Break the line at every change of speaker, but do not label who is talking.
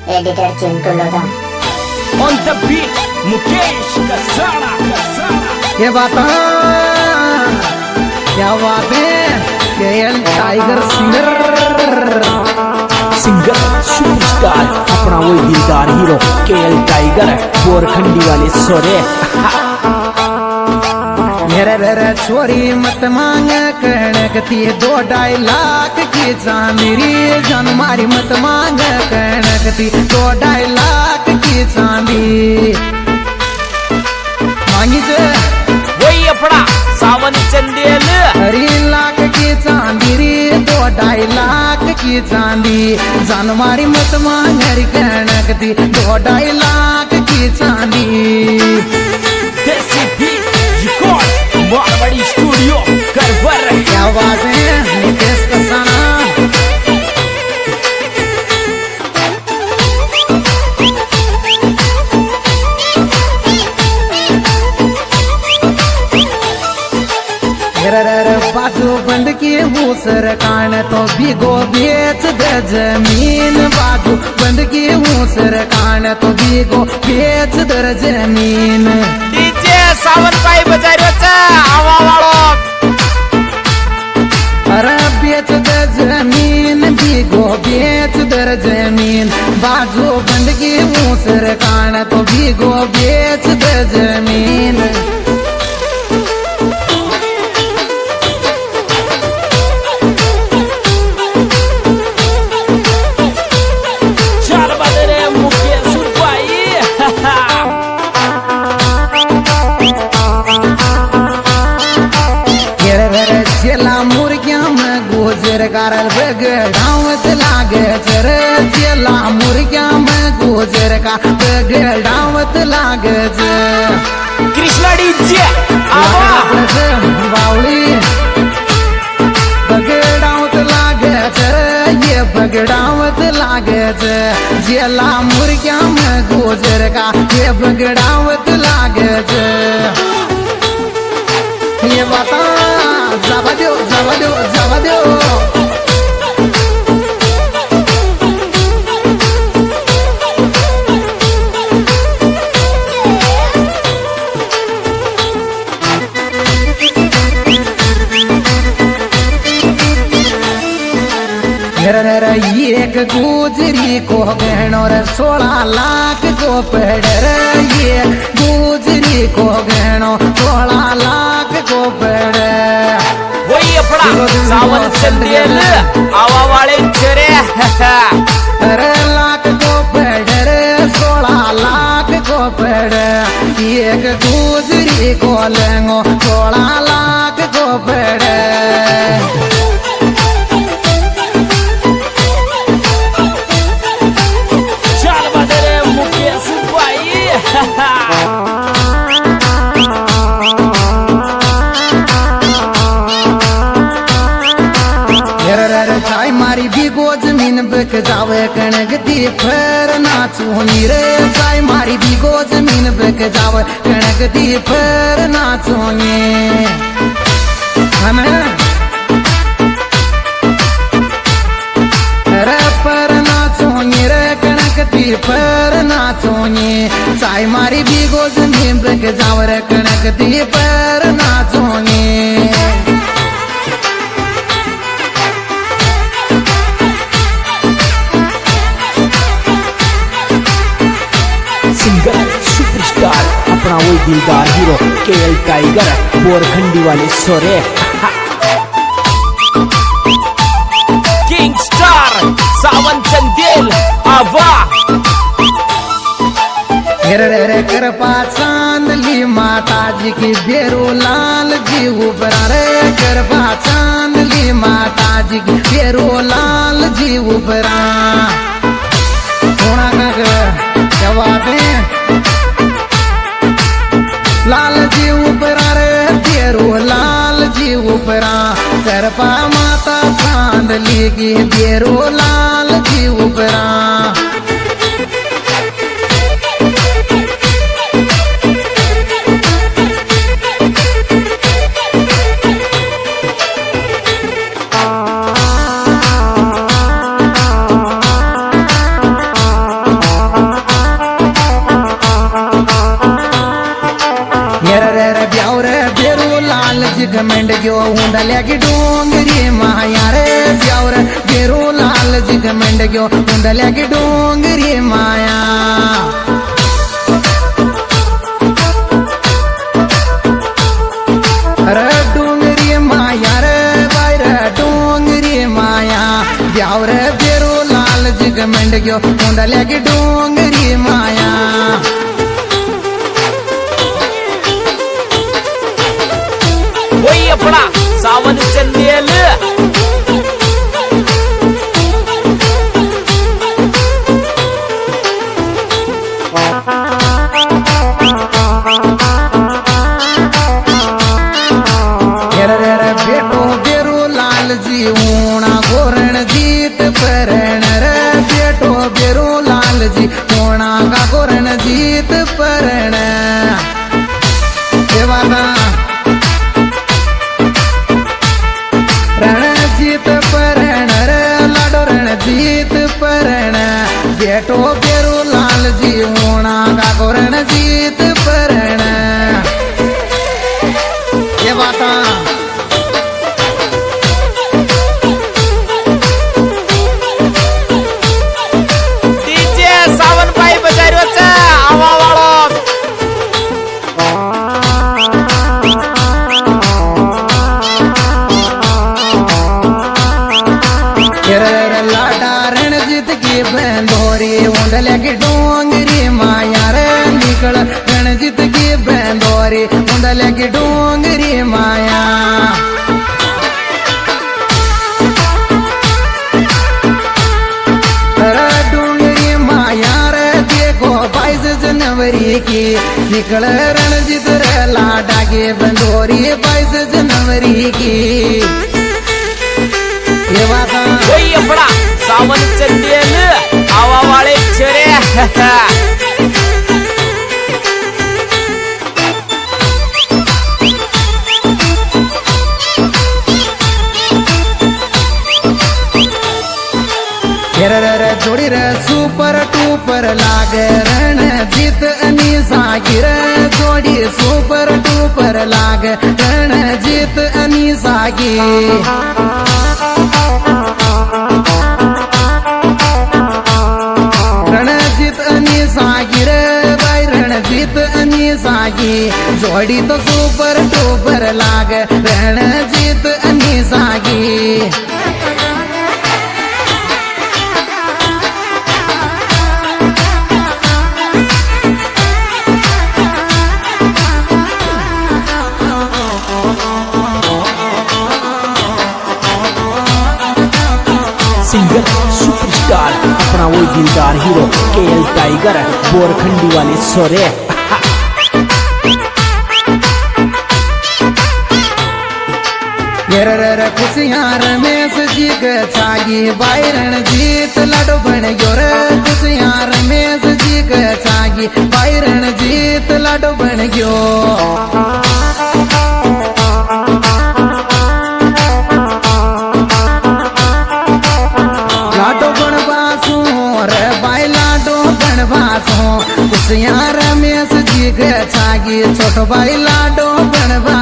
Editor Chintu Lodha.
On the beat, Mukesh Kasana.
ये बात क्या बात है, केएल टाइगर सिंगर
सुपरस्टार अपना वो दिलदार हीरो केएल टाइगर बोरखंडी वाले सोरे।
मेरे छोरी मत मांग कणकती 2-2.5 लाख की चांदी रे जान मारी मत मांग कणकती 2-2.5 लाख की चांदी मांगी जे
वही अपना सावन चंदेल
3 लाख की चांदी रे 2-2.5 लाख की चांदी जान मारी मत मांग कणकती 2-2.5 लाख की चांदी।
मारवाड़ी स्टूडियो करवर।
क्या बात है मुकेश कसाना। बाजू बंद की मूसर कान तो भिगो बेच दे जमीन बाजू बंद की मूसर कान तो भिगो बेच दे जमीन।
डीजे सावन पाई बजायो आवा वालो।
अरे बेच दे जमीन भिगो बेच दे जमीन बाजू बंद की मूसर कान तो भिगो बेच दे जमीन। करल बगड़ावत लागे चर चला मुर्गिया में गुजर का बगड़ावत लागे
कृष्णा डीजे
बावली बगड़ावत लागे चर ये बगड़ावत लागे चला मुर्गिया में गुजर का ये बगड़ावत लागे ये बता जावा दो जावा दो जावा दो। एक गुजरी को गहनों 16 लाख को पेड़ ये गुजरी को गहनों 16 लाख को पेड़
वही अपना सावन चंदेल आवा वाले चरे।
अरे लाख को पेड़ 16 लाख को पेड़ एक गुजरी को लेंगो 16 लाख को पेड़। मारी भिगो जमीन बक जावे कणकती पर नाचू रे चाय मारी भिगो जमीन बक जावे कणकती पर नाचू रे पर नाचू रे कणकती पर नाचू चाय मारी भिगो जमीन बक जावे कणकती पर नाचू।
सुपरस्टार अपना वो दिलदार हीरो केएल टाइगर बोरखंडी वाले सोरे। किंग स्टार सावन चंदेल आवा।
रे कृपा चांदली माता जी की बेरू लाल जी उबरा रे कृपा चांदली माता जी की बेरू लाल जी उबरा। क्या बात है लाल जी उपरा रे बेरू लाल जी उपरा कृपा माता चांदली की बेरू लाल जी उपरा। घमंड गयो उंडल्या की डोंगरी माया रे ब्यावर बेरू लाल जी घमंड गयो उंडल्या की डोंगरी माया रे डोंगरी माया रे बाय रे डोंगरी माया ब्यावर बेरू लाल जी घमंड गयो उंडल्या की डोंगरी माया
वही अपना सावन चंदेल
बेटो बेरू लाल जी ऊणा गोरण जीत परण रे बेटो बेरू लाल जी ऊणा का गोरण जीत परण रणजीत परण रे लाडो रणजीत परण बेटो बेरू लाल जी ऊणा का गोरण जीत परण ये बाता
सावन भाई बजारोच आवा वाळो
लाडा रणजीत की बंदोरी उंडल्या की डोंगरी माया रे निकळ रणजीत की बंदोरी उंडल्या की डोंगरी माया जनवरी की निकल रणजीत रे लाडा के बंदोरी 22 जनवरी की ये बात
वही अपना सावन चंदेल आवा वाले चरे
जोड़ी रे सुपर टूपर लागे रणजीत अनि सागिर जोड़ी सुपर टूपर लागे रणजीत अनि सागी रणजीत अनि सागिर बाई रणजीत अनि सागी जोड़ी तो सुपर टूपर लागे रणजीत अनि सागी
सिंगर सुपरस्टार अपना वही दिलदार हीरो केएल टाइगर बोरखंडी वाले सोरे
खुशियां रमेश जी के छागी बाई रणजीत लाडो बन गयो रे खुशियां रमेश जी के छागी बाई रणजीत लाडो बन गयो लाडो बनवासो रे बाई लाडो बनवासो खुशियां रमेश जी के छागी छोटो बाई लाडो बनवा